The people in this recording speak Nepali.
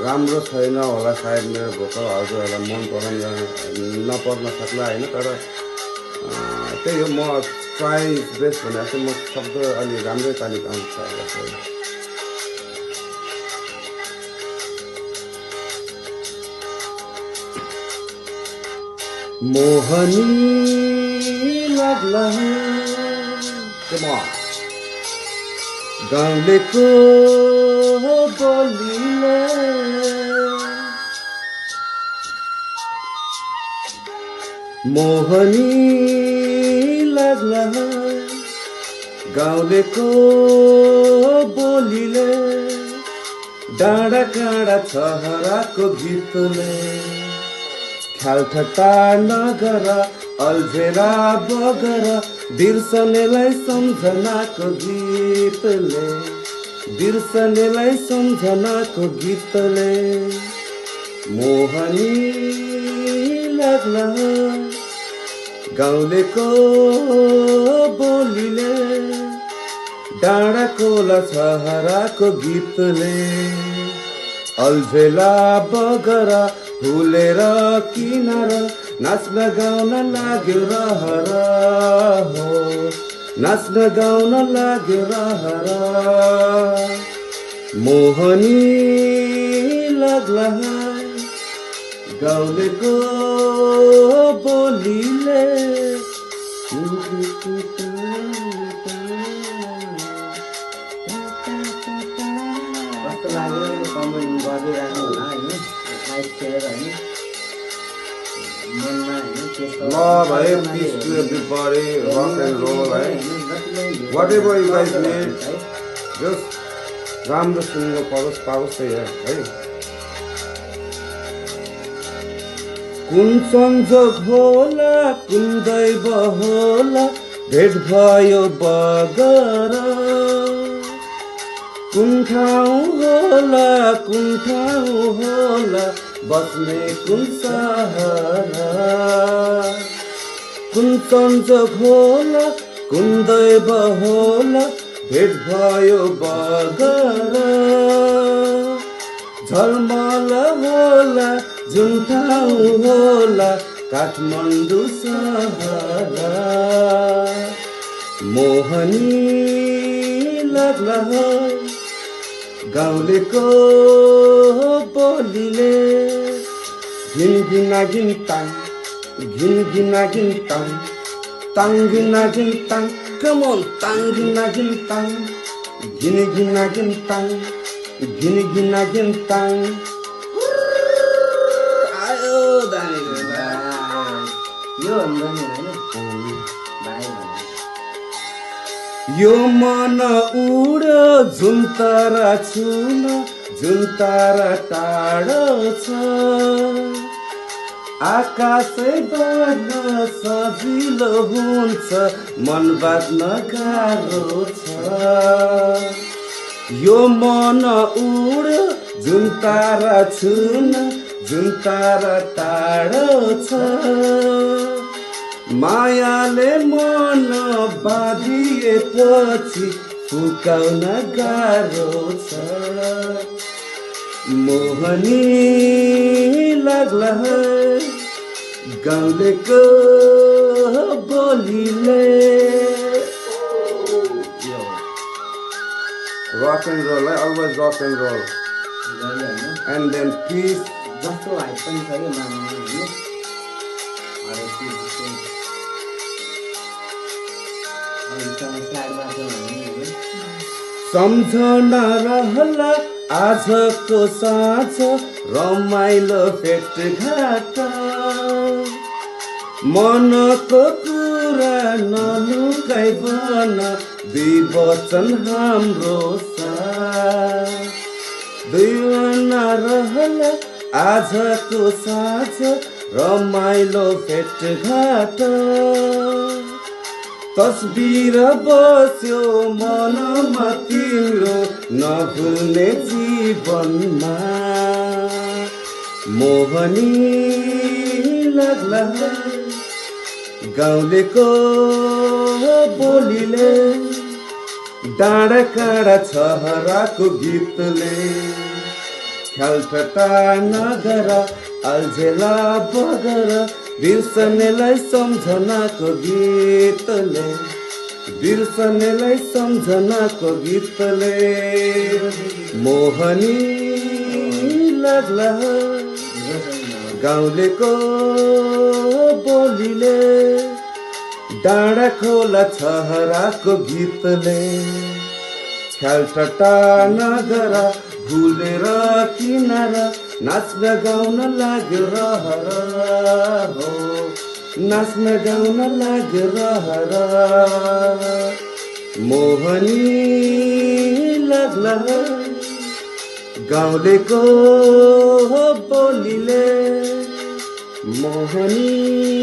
राम्रो छैन होला सायद मेरो भोकल हजुरहरूलाई मन पराउन नपर्न सक्ला होइन तर त्यही हो म ट्राई बेस्ट भनेर चाहिँ म शब्द अलि राम्रै तालिक आउँछ मोहनी लाग्ला गाउँलेको बोलीले मोहनी लाग्ला गाउँलेको बोलीले डाँडा काँडा छहराको गीतले ख्यालठट्टा नगर अल्झेरा बगर बिर्सनेलाई सम्झनाको गीतले बिर्सनेलाई सम्झनाको गीतले मोहनी लाग्ला गाउँलेको बोलीले डाँडा कोला छहराको गीतले अल्झेला बगर फुलेर किनार नाच्न गाउन लाग्यो रहर हो नाच्न गाउन लाग्यो रहर मोहनी लाग्ला गाउँलेको बोलीले कस्तो लाग्यो कमेन्ट गरिरहनु होला होइन लाइक सेयर होइन मनमा होइन त्यस्तो ल भाइ peace to everybody rock and roll है whatever you guys need just राम्रो सुन्नु पाओस् है कुन संजोग होला कुन दैव होला भेट भयो बगर कुन ठाउँ होला बस्ने कुन सहर कुन संजोग होला कुन दैव होला भेट भयो बगर झलमल होला जुन ठाउँ होला काठमाडौँ सहर मोहनी लाग्ला गाउँलेको बोलीले घिन घिना घिन ताङ ताङ घिना घिन ताङ कम अन ताङ घिना घिन ताङ घिन घिना घिन ताङ आयो दाइ यो भन्दा नि होइन भाइ भन्दा यो मन उड्यो जुन तारा छुन जुन तारा टाढो छ आकाशै बढ्न सजिलो हुन्छ मन बाँध्न गाह्रो छ यो मन उड्यो जुन तारा छुन जुन तारा टाढो छ मायाले मन बाँधिएपछि फुकाउन गाह्रो छ मोहनी लाग्ला गाउँलेको बोलीले rock and roll, always rock and roll and then peace जस्तो हाइट पनि छ कि मान्नु सम्झना रहला आजको साँझ रमाइलो भेटघाट मनको कुरा नलुकाइ भन दुई वचन हाम्रो दुईजना रहला आजको साँझ रमाइलो भेटघाट तस्बिर बस्यो मनमा तिम्रो नभुल्ने जीवनमा मोहनी लाग्ला गाउँलेको बोलीले डाँडा काँडा छहराको गीतले ख्यालठट्टा नगर अल्झेला बगर बिर्सनेलाई सम्झनाको गीतले बिर्सनेलाई सम्झनाको गीतले मोहनी लाग्ला गाउँलेको बोलीले डाँडा खोला छहराको गीतले ख्यालठट्टा नगर भुलेर किनारा नाच्न गाउन लाग्यो रहर हो नाच्न गाउन लाग्यो रहर मोहनी लाग्ला गाउँलेको बोलीले मोहनी